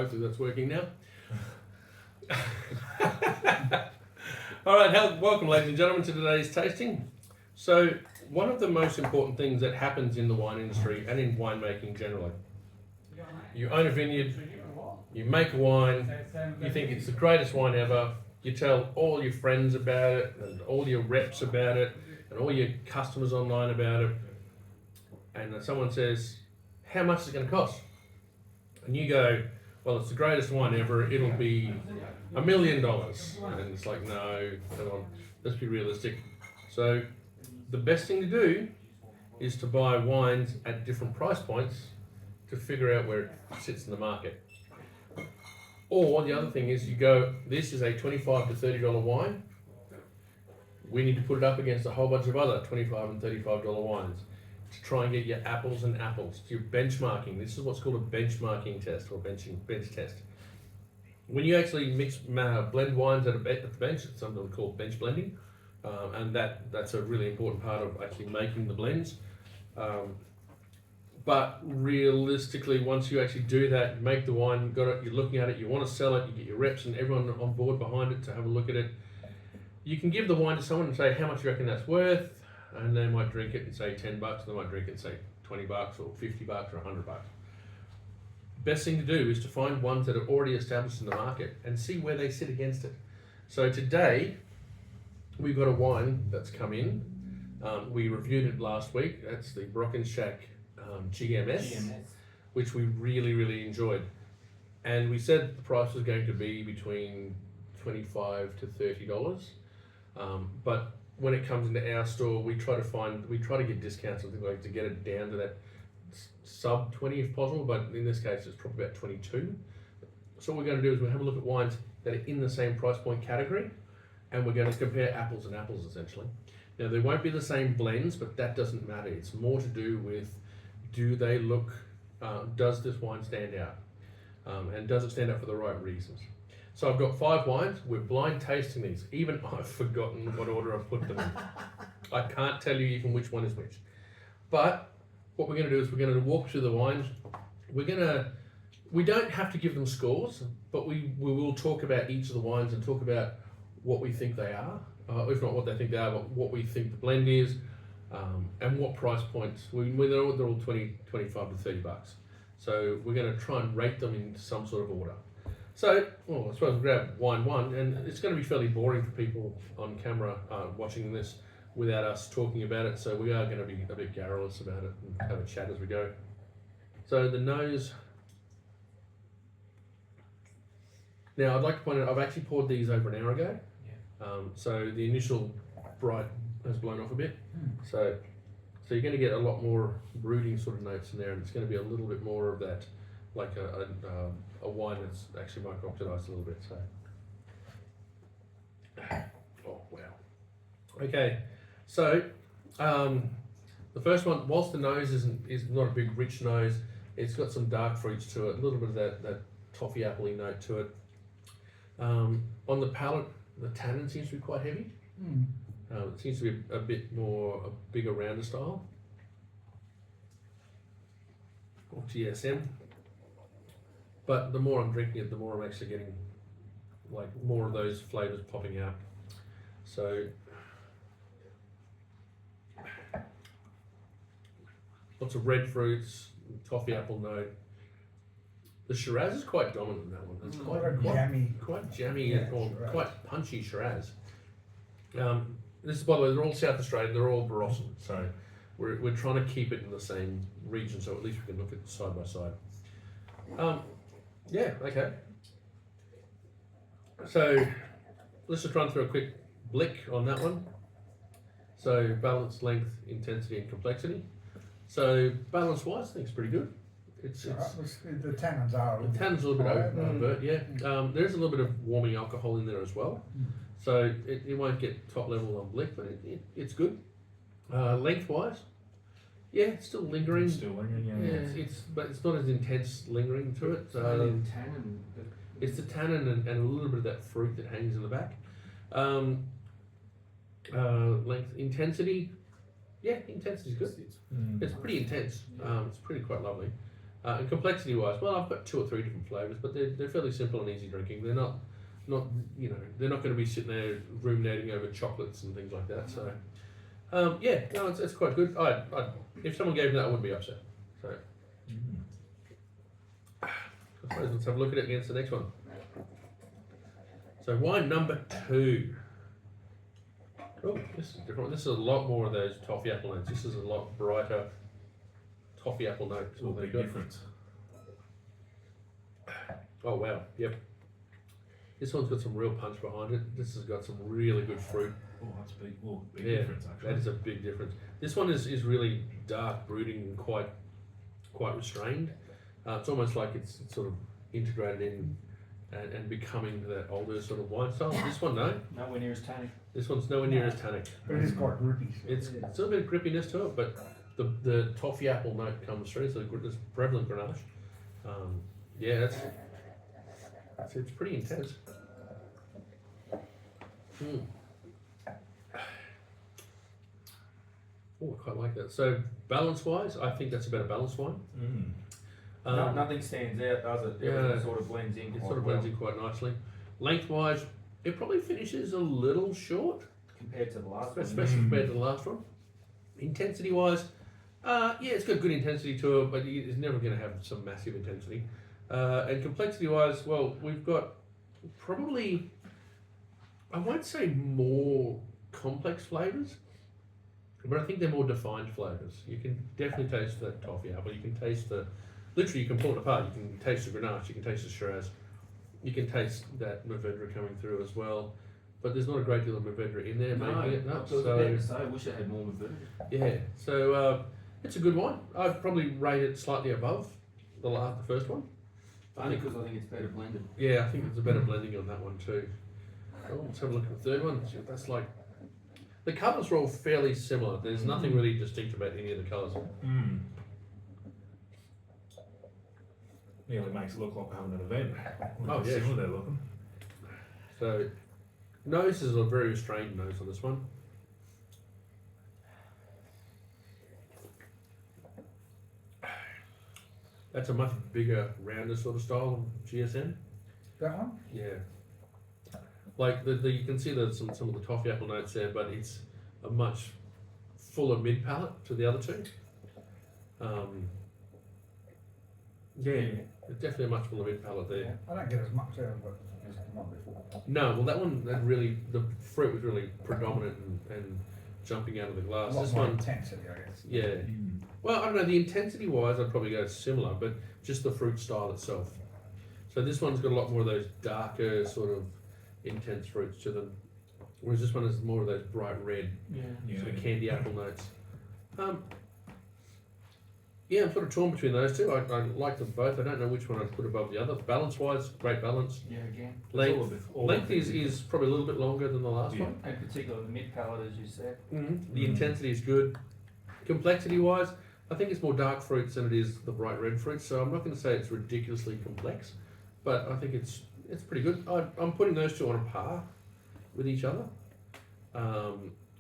Hopefully that's working now. All right, welcome ladies and gentlemen to today's tasting. So one of the most important things that happens in the wine industry and in winemaking generally, you own a vineyard, you make a wine, you think it's the greatest wine ever, you tell all your friends about it and all your reps about it and all your customers online about it, and someone says, how much is it going to cost? And you go, well, it's the greatest wine ever, it'll be $1 million. And it's like, no, come on, let's be realistic. So the best thing to do is to buy wines at different price points to figure out where it sits in the market. Or the other thing is you go, this is a $25 to $30 wine. We need to put it up against a whole bunch of other $25 and $35 wines to try and get your apples and apples. You're benchmarking. This is what's called a benchmarking test or bench test. When you actually blend wines at the bench, it's something called bench blending, and that's a really important part of actually making the blends. But realistically, once you actually do that, you make the wine, you got it, you're looking at it, you want to sell it, you get your reps and everyone on board behind it to have a look at it. You can give the wine to someone and say, how much do you reckon that's worth? And they might drink it and say $10, they might drink it and say $20 or $50 or $100. Best thing to do is to find ones that are already established in the market and see where they sit against it. So today, we've got a wine that's come in. We reviewed it last week. That's the Brockenshack GMS, which we really, really enjoyed. And we said the price was going to be between $25 to $30. But when it comes into our store, we try to get discounts, something like to get it down to that sub 20 if possible, but in this case it's probably about 22. So what we're going to do is we'll have a look at wines that are in the same price point category, and we're going to compare apples and apples essentially. Now they won't be the same blends, but that doesn't matter. It's more to do with, do they look, does this wine stand out? And does it stand out for the right reasons? So I've got 5 wines. We're blind tasting these. Even I've forgotten what order I've put them in. I can't tell you even which one is which. But what we're going to do is we're going to walk through the wines. We don't have to give them scores, but we will talk about each of the wines and talk about what we think they are. If not what they think they are, but what we think the blend is, and what price points. They're all 20, 25 to $30. So we're going to try and rate them in some sort of order. So, I suppose we'll grab wine 1, and it's going to be fairly boring for people on camera watching this without us talking about it, so we are going to be a bit garrulous about it and have a chat as we go. So the nose. Now I'd like to point out, I've actually poured these over an hour ago. So the initial bright has blown off a bit. So you're going to get a lot more brooding sort of notes in there, and it's going to be a little bit more of that, like a wine that's actually micro-oxidized a little bit. So, oh wow. Okay, so the first one, whilst the nose is not a big rich nose, it's got some dark fruits to it, a little bit of that toffee appley note to it. On the palate, the tannin seems to be quite heavy. It seems to be a bit more a bigger rounder style, or GSM. But the more I'm drinking it, the more I'm actually getting like more of those flavors popping out. So lots of red fruits, toffee apple note. The Shiraz is quite dominant in that one. It's quite jammy, or quite punchy Shiraz. This is, by the way, they're all South Australian. They're all Barossa, so we're trying to keep it in the same region, so at least we can look at side by side. Yeah, okay. So let's just run through a quick blick on that one. So balance, length, intensity, and complexity. So balance-wise, I think it's pretty good. It's the tannins are. The tannins a little bit overt, yeah. There's a little bit of warming alcohol in there as well. So it won't get top level on blick, but it's good. Lengthwise, yeah, it's still lingering. But it's not as intense lingering to it. It's the tannin and a little bit of that fruit that hangs in the back. Length, intensity, yeah, intensity is good. It's pretty intense. It's pretty quite lovely. And complexity wise, well, I've got 2 or 3 different flavours, but they're fairly simple and easy drinking. They're not they're not going to be sitting there ruminating over chocolates and things like that. So yeah, no, it's quite good. I if someone gave me that, I wouldn't be upset. So I suppose let's have a look at it against the next one. So wine number 2. Oh, this is different. This is a lot more of those toffee apple notes. This is a lot brighter toffee apple notes. It's a big difference. Oh wow, yep. This one's got some real punch behind it. This has got some really good fruit. Oh, that's big. Oh, big Yeah, difference actually. that is a big difference. This one is really dark, brooding, and quite restrained. It's almost like it's sort of integrated in and becoming that older sort of wine style. This one, no. Nowhere near as tannic. This one's nowhere near as tannic. But it is quite grippy. It's still a bit of grippiness to it, but the toffee apple note comes through. So there's prevalent Grenache. Yeah, it's pretty intense. Oh, I quite like that. So balance-wise, I think that's a better balanced wine. Nothing stands out, does it? Yeah. Everything sort of blends in. It sort of blends in quite nicely. Lengthwise, it probably finishes a little short, compared to the last one. especially compared to the last one. Intensity-wise, yeah, it's got good intensity to it, but it's never going to have some massive intensity. And complexity-wise, well, we've got probably, I won't say more complex flavours, but I think they're more defined flavours. You can definitely taste the toffee apple. You can taste literally you can pull it apart. You can taste the Grenache. You can taste the Shiraz. You can taste that Mourvedre coming through as well. But there's not a great deal of Mourvedre in there making it. No, I was about to say, I wish I had more of it. yeah, so it's a good one. I'd probably rate it slightly above the first one. Only because I think it's better blended. Yeah, I think there's a better blending on that one too. Oh, let's have a look at the third one. That's like, the colours are all fairly similar. There's nothing really distinct about any of the colours. Nearly makes it look like we're having an event. Oh, yeah. Similar they're looking. So, nose is a very restrained nose on this one. That's a much bigger, rounder sort of style GSM. That one? Yeah. Like you can see some of the toffee apple notes there, but it's a much fuller mid palate to the other two. Yeah, it's definitely a much fuller mid palate there. I don't get as much out of it as the one before. No, well that one, the fruit was really predominant and jumping out of the glass. A lot This more one, intensity, I guess. yeah. Well, I don't know, the intensity wise I'd probably go similar, but just the fruit style itself. So this one's got a lot more of those darker sort of intense fruits to them, whereas this one is more of those bright red sort of candy apple notes. Yeah, I'm sort of torn between those two. I like them both. I don't know which one I'd put above the other. Balance wise, great balance. Yeah, again. Length is probably a little bit longer than the last one. And particularly the mid palate, as you said. The intensity is good. Complexity wise, I think it's more dark fruits than it is the bright red fruits. So I'm not going to say it's ridiculously complex, but I think it's pretty good. I'm putting those two on a par with each other.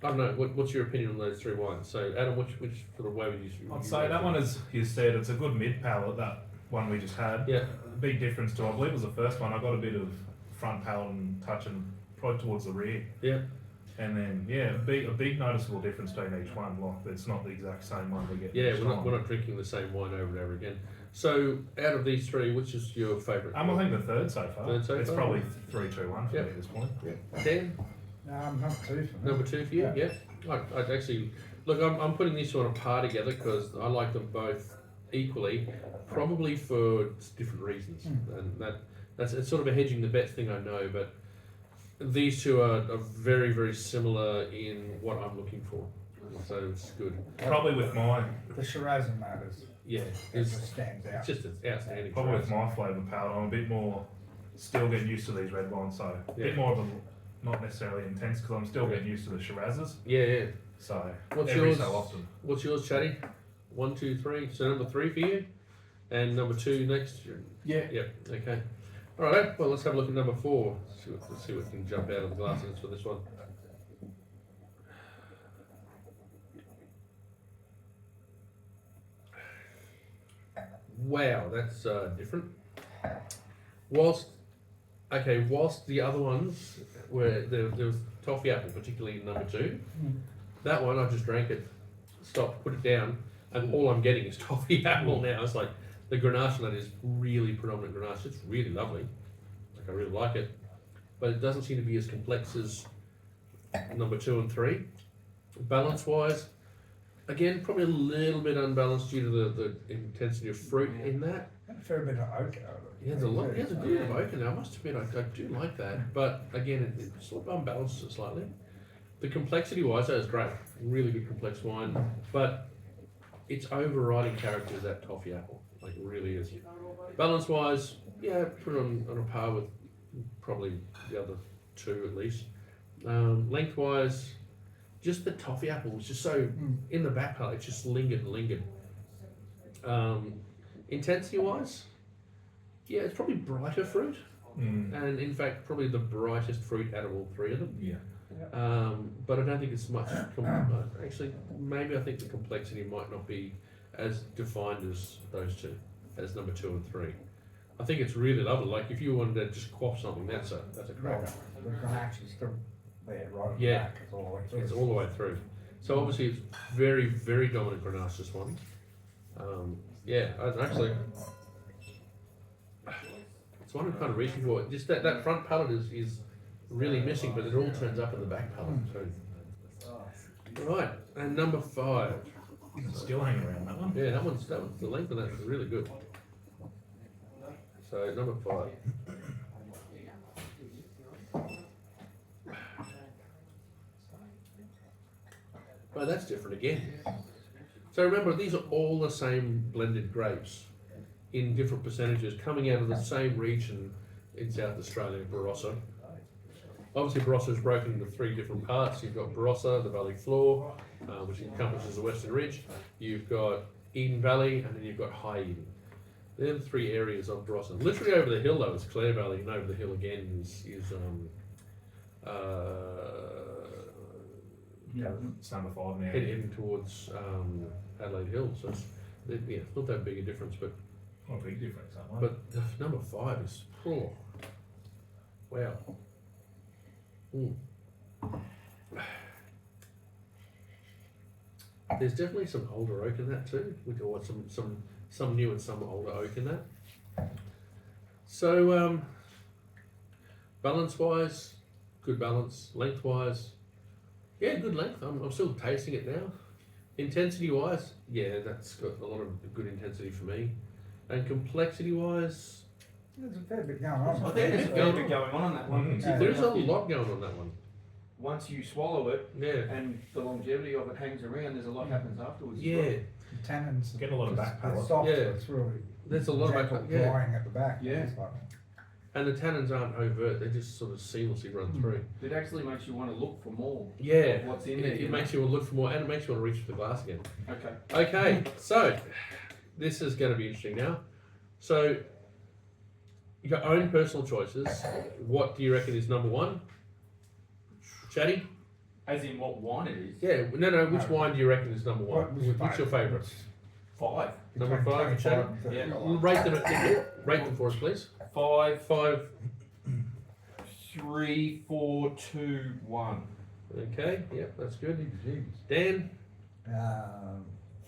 I don't know. What's your opinion on those three wines? So Adam, which sort of way would you? I'd say that one, as you said, it's a good mid palate. That one we just had. Yeah. A big difference to, I believe it was the first one. I got a bit of front palate and touching probably towards the rear. Yeah. And then a big noticeable difference between each one. Like it's not the exact same one we get. Yeah, we're not drinking the same wine over and over again. So out of these three, which is your favourite? I think the third so far. It's probably 3, 2, 1 for me at this point. Yeah. Dan? Number 2 for me. Number 2 for you? Yeah. I'd actually look. I'm putting these two on a par together because I like them both equally, probably for different reasons, and it's sort of a hedging the bet thing, I know, but these two are very, very similar in what I'm looking for, so it's good. Probably with my The Shiraz and that is, Yeah, it just stands out. it's just an outstanding. probably with choice. my flavour palette, I'm a bit more still getting used to these red wines, so a bit more of a not necessarily intense because I'm still getting used to the Shirazes. Yeah. So What's every yours? so often. What's yours, Chatty? 1, 2, 3. So number 3 for you, and number 2 next. Yeah. Yep. Okay. All right. Well, let's have a look at number 4. Let's see what can jump out of the glasses for this one. wow, that's different. Whilst the other ones were there was toffee apple, particularly number 2. That one I just drank it, stopped, put it down, and all I'm getting is toffee apple now. It's like the Grenache on that is really predominant Grenache. It's really lovely. Like I really like it, but it doesn't seem to be as complex as number 2 and 3. Balance wise, again, probably a little bit unbalanced due to the intensity of fruit in that. A fair bit of oak out of it. Yeah, there's a lot. There's a good bit of oak in there. I must admit, I do like that. But again, it sort of unbalances it slightly. The complexity wise, that is great. Really good complex wine. But its overriding character is that toffee apple. Like it really is. Balance wise, yeah, put it on a par with probably the other 2 at least. Lengthwise, just the toffee apple was just so in the back palate, it just lingered. Intensity wise, yeah, it's probably brighter fruit, and in fact, probably the brightest fruit out of all 3 of them. Yeah. But I don't think it's much. Actually, maybe I think the complexity might not be as defined as those 2, as number 2 and 3. I think it's really lovely. Like if you wanted to just quaff something, that's a cracker. The Grenache is still there, right at the Yeah. back. It's all the way through. It's all the way through. So obviously it's very, very dominant Grenache, this one. Yeah, actually, it's one I'm kind of reaching for. Just that front palate is really missing, but it all turns up in the back palate too. Right, and number 5. Still hanging around that one. Yeah, that one's the length of that is really good. So number 5. Oh, that's different again. So remember, these are all the same blended grapes in different percentages coming out of the same region in South Australia, Barossa. Obviously, Barossa is broken into 3 different parts. You've got Barossa, the valley floor, which encompasses the Western Ridge. You've got Eden Valley, and then you've got High Eden. They're the 3 areas of Barossa. Literally over the hill, though, is Clare Valley, and over the hill again is It's number 5 now. heading towards Adelaide Hill. So it's not that big a difference, but Not a big difference, that one. But the number 5 is, oh, wow. There's definitely some older oak in that too. We got some new and some older oak in that. So balance wise, good balance. Length wise, yeah, good length. I'm still tasting it now. Intensity wise, yeah, that's got a lot of good intensity for me. And complexity wise, There's a fair bit going on. I think there's a fair bit going on that one. Yeah. there's a lot going on that one. Once you swallow it Yeah, and the longevity of it hangs around, there's a lot happens afterwards. as yeah. well. The tannins. Getting a lot of back it's palate. soft, Yeah. It's really There's a lot of gentle yeah. drying at the back. Yeah. It's like, And the tannins aren't overt; they just sort of seamlessly run through. It actually makes you want to look for more. Yeah, Of what's in there, it you know? makes you want to look for more, and it makes you want to reach for the glass again. Okay. Okay, so this is going to be interesting now. So your own personal choices. What do you reckon is number 1? Chatty? As in what wine it is? Yeah, no. Which No. wine do you reckon is number 1? what was What's your favourite? 5. Number between 5, 25 Chatty? and 30 Yeah. dollars. Rate them for us, please. 5, 5. 3, 4, 2, 1. Okay, yep, that's good. Jeez. Dan?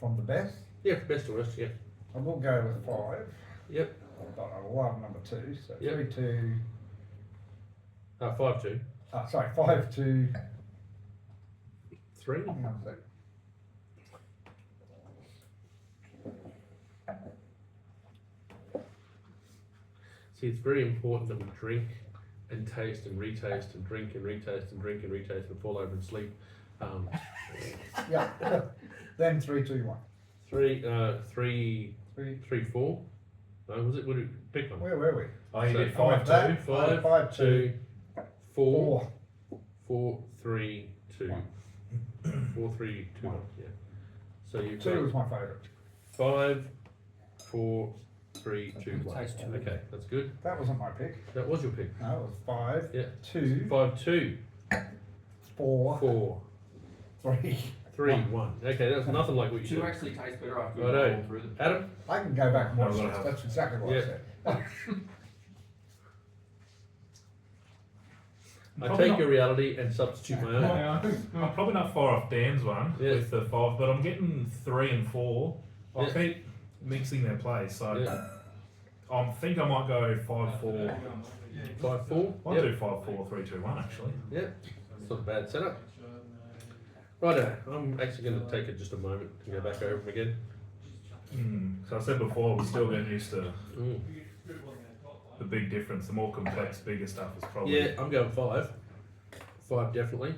From the best, Yeah, best to worst. Yep. I will go with 5. Yep. But I love number 2. So Yep. 3 2. 5-2. Sorry, 5 2. 3. Hang on a sec. See, it's very important that we drink and taste and retaste and drink and retaste and drink and retaste and fall over and sleep. Yeah. Then 3 2 1. 3, 3. 4. No, was it? Would it pick one? Where were we? Oh, you So did 5 five, 2. that. 5, 5, 2, 4, 4. 4, 3, 2. One. 4, 3, 2, 1. Yeah. So you've 2 was got my favourite. 5, 4, 3, 2, 1. Taste two. Okay, that's good. That wasn't my pick. That was your pick. No, it was 5 Yeah. 2 5, 2, 4 4, 3 3, 1. Okay, that's nothing like what you Two said. actually taste better after you Righto. roll through them. Adam? I can go back and watch No, this. no. That's exactly what Yeah. I said. I Probably take not- your reality and substitute my own. I'm probably not far off Dan's one Yeah. with the 5, but I'm getting 3 and 4. I Yeah. keep mixing their plays, so Yeah. I think I might go 5-4. 5, 4. I'll Yep. do 5-4, 3-2, 1 actually. Yeah, it's not a bad setup. Righto, I'm actually going to take it just a moment to go back over them again. So I said before, we're still getting used to Mm. the big difference. The more complex, bigger stuff is probably. Yeah, I'm going 5. 5 definitely.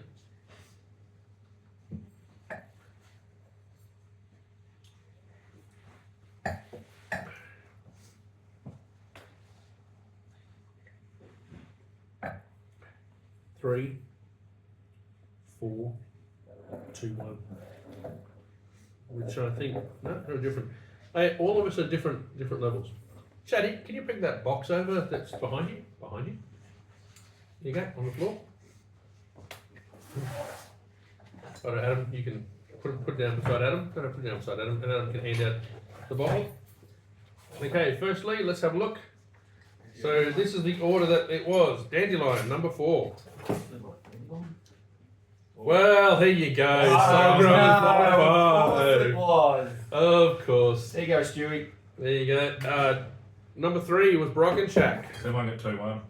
Three, 4, 2, 1. Which I think no different. Hey, all of us are different levels. Chatty, can you bring that box over that's behind you? Behind you. There you go, on the floor. Alright, Adam, you can put it down beside Adam. Put it down beside Adam, and Adam can hand out the bottle. Okay, firstly, let's have a look. So this is the order that it was. Dandelion, number 4. Well, here you go. Oh, Sandra, no, five. it was. Of course. There you go, Stewie. There you go. Number 3 was Brock and Shack. So everyone get 2-1.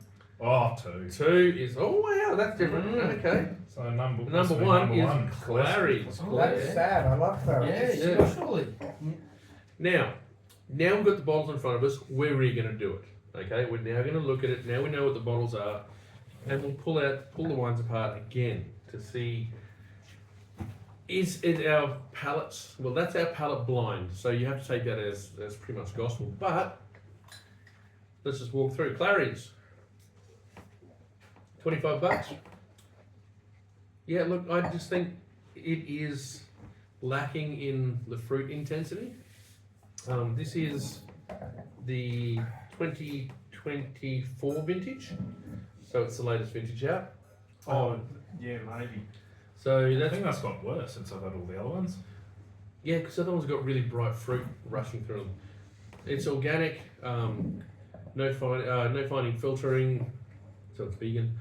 Oh, 2. 2 is, oh wow, that's different. Okay. So number Number one 1 is one. Clary's. Oh, That's yeah. sad. I love that. Yeah, Yeah. surely. Now we've got the bottles in front of us. Where are you going to do it? Okay, we're now going to look at it. Now we know what the bottles are, and we'll pull the wines apart again to see. Is it our palates? Well, that's our palate blind, so you have to take that as pretty much gospel. But let's just walk through. Clary's, $25. Yeah, look, I just think it is lacking in the fruit intensity. This is the 2024 vintage, so it's the latest vintage out. Oh, yeah, maybe. So I that's think that's got worse since I've had all the other ones. yeah, because the other one's got really bright fruit rushing through them. It's organic, no finding filtering, so it's vegan.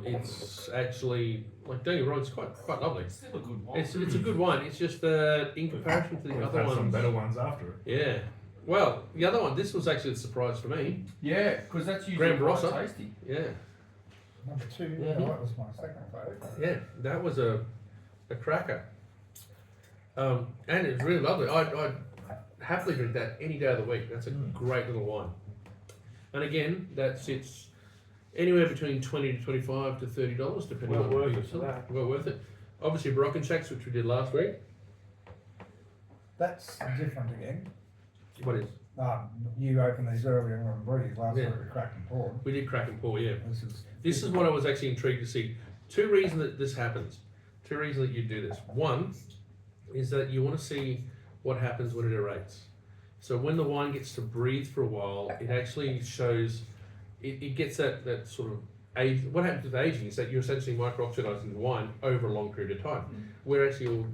It's actually, like, don't get me wrong, it's quite lovely. It's still a good one. It's a good wine. It's just that in comparison to the We've other had ones, some better ones after it. yeah. Well, the other one, this was actually a surprise for me. Yeah, because that's usually Graham quite Barossa. tasty. Yeah, Number 2, Mhm. that was my second favourite. yeah, that was a cracker. And it was really lovely. I'd happily drink that any day of the week. That's a great little wine. And again, that sits anywhere between $20 to $25 to $30, depending Well on worth who you it for sell. that. Well worth it. Obviously, Brock and Shacks, which we did last week. That's different again. What is? You opened these earlier and breathe. Last Yeah. week we cracked and poured. We did crack and pour, yeah. This is This is what I was actually intrigued to see. 2 reasons that this happens. 2 reasons that you do this. One is that you want to see what happens when it aerates. So when the wine gets to breathe for a while, it actually shows, it gets that sort of age. What happens with aging is that you're essentially micro-oxidizing the wine over a long period of time. We're actually all,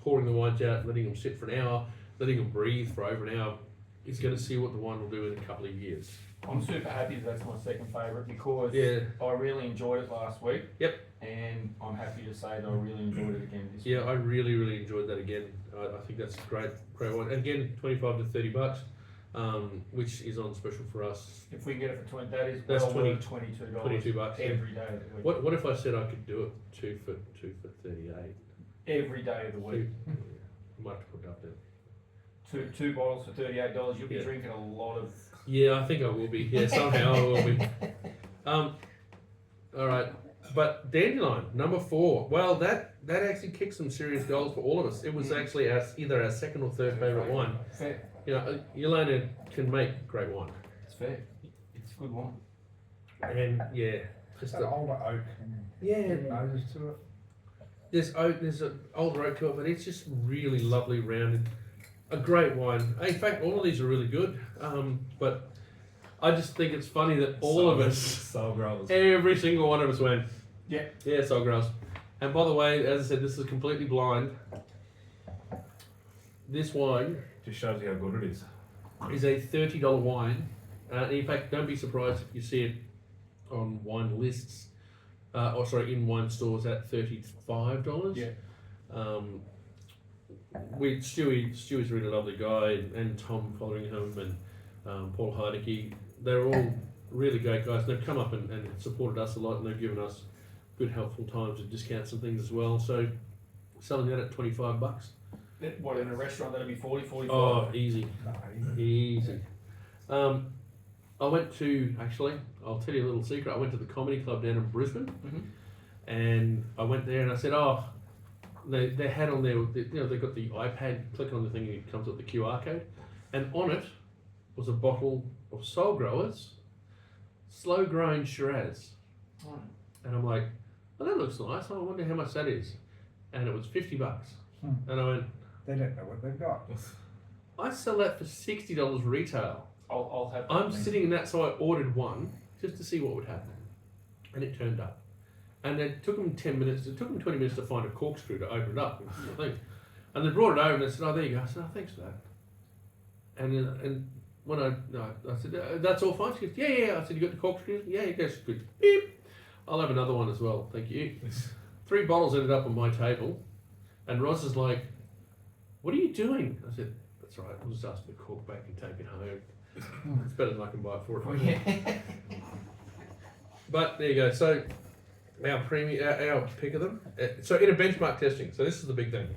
pouring the wines out, letting them sit for an hour, letting them breathe for over an hour. Is going to see what the wine will do in a couple of years. I'm super happy that's my second favourite because Yeah. I really enjoyed it last week. Yep. And I'm happy to say that I really enjoyed it again this Yeah, week. I really enjoyed that again. I think that's a great wine. Again, $25 to $30, which is on special for us. If we can get it for 20, that is That's well worth $22 $22 yeah. every day of the week. What if I said I could do it two for 38? Every day of the week. I might have to put it up there. Two bottles for $38. You'll be Yeah. drinking a lot of. Yeah, I think I will be. Yeah, somehow I will be. All right, but Dandelion number 4. Well, that actually kicked some serious goals for all of us. It was actually either our second or third favorite wine. Fair. You know, Yelena can make great wine, It's fair. It's a good one. and yeah, just that older oak and yeah. nose to it. There's an older oak to it, but it's just really lovely, rounded. A great wine. In fact, all of these are really good. But I just think it's funny that all of us, Soul growers. every single one of us went, Yeah. yeah, Soul Growers. And by the way, as I said, this is completely blind. This wine Just shows you how good it is. is a $30 wine. In fact, don't be surprised if you see it on wine lists, in wine stores at $35. Yeah. Stewie's a really lovely guy, and Tom Fotheringham and Paul Heidecke. They're all really great guys. They've come up and supported us a lot, and they've given us good helpful times and discounts and things as well. So selling that at $25. What, in a restaurant that'd be 40, 45? Oh, easy. No, Easy. I went to, actually, I'll tell you a little secret. I went to the comedy club down in Brisbane, and I went there and I said, they had on there, they've got the iPad, click on the thing and it comes up the QR code, and on it was a bottle of Soul Growers slow grown Shiraz. Oh. And I'm like, well, that looks nice. I wonder how much that is. And it was $50. And I went, they don't know what they've got. I sell that for $60 retail. I'll have. I'm sitting in that, so I ordered one just to see what would happen, and it turned up. And it took them 10 minutes. It took them 20 minutes to find a corkscrew to open it up. And they brought it over and they said, "Oh, there you go." I said, "Oh, thanks for that." And when I said, "That's all fine." She goes, "Yeah." I said, "You got the corkscrew?" "Yeah." He goes, "Good. Beep. I'll have another one as well, thank you." 3 bottles ended up on my table, and Roz is like, "What are you doing?" I said, "That's right. I'll just ask the cork back and take it home. It's better than I can buy it for." Oh, yeah. But there you go. So our pick of them. So in a benchmark testing. So this is the big thing.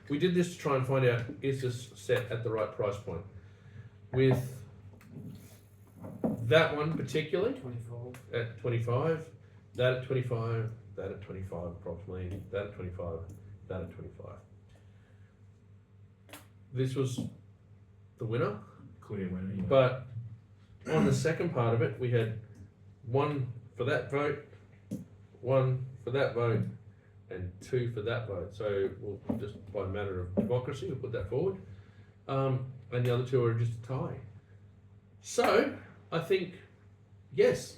We did this to try and find out, is this set at the right price point? With that one particularly 24. at 25, that at 25, that at 25 approximately, that at 25, that at 25. This was the winner. Clear winner. Yeah. But on the second part of it, we had 1 for that vote, 1 for that vote, and 2 for that vote. So we'll just, by a matter of democracy, we'll put that forward. And the other 2 are just a tie. So I think, yes,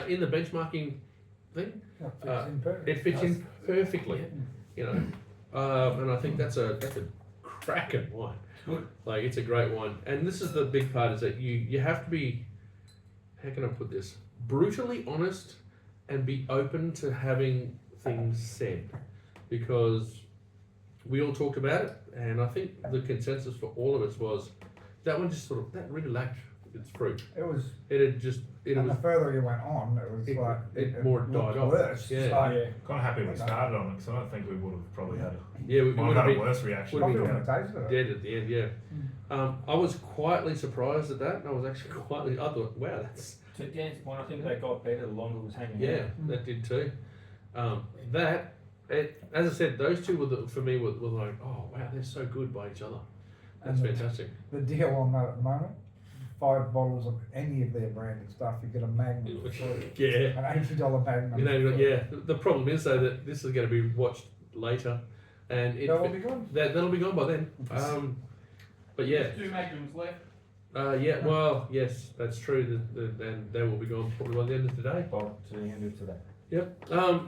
in the benchmarking thing, it fits in perfectly. You know, and I think that's a cracking wine. Good. Like, it's a great one. And this is the big part, is that you have to be, how can I put this, brutally honest and be open to having things said, because we all talked about it, and I think the consensus for all of us was that one just that really lacked its fruit. It was, And the further you went on, it was like it more looked died off. worse. Yeah. It's like, Kind of happy we started on it, because I don't think we would have probably had Yeah, we might would have have had a been worse reaction. would have probably been wouldn't have tasted it. dead at the end, yeah. I was quietly surprised at that. I was actually quietly, I thought, wow, that's, To Dan's point, I think they got better the longer it was hanging yeah, out. that did too. As I said, those 2 were for me were like, oh wow, they're so good by each other. That's And fantastic. The deal on that at the moment, 5 bottles of any of their branded stuff, you get a Magnum for free. Yeah. An $80 Magnum. You know, for free. yeah. The problem is though that this is going to be watched later, and That will be good. that'll be gone by then. But yeah, There's 2 magnums left. yeah. Well, yes, that's true. And they will be gone probably by the end of today. Well, to the end of today. Yep.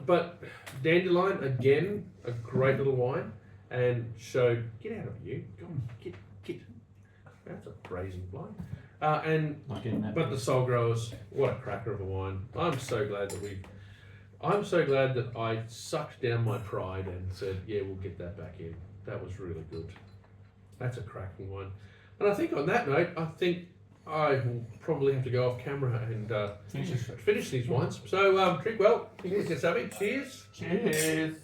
But Dandelion again, a great little wine, and showed get out of you, go on, get. That's a brazen wine. Not getting that. But the Soul Growers, what a cracker of a wine! I'm so glad that I sucked down my pride and said, yeah, we'll get that back in. That was really good. That's a cracking one. And I think on that note, I think I will probably have to go off camera and Finish finish these wines. So drink well. Cheers. Cheers. Cheers.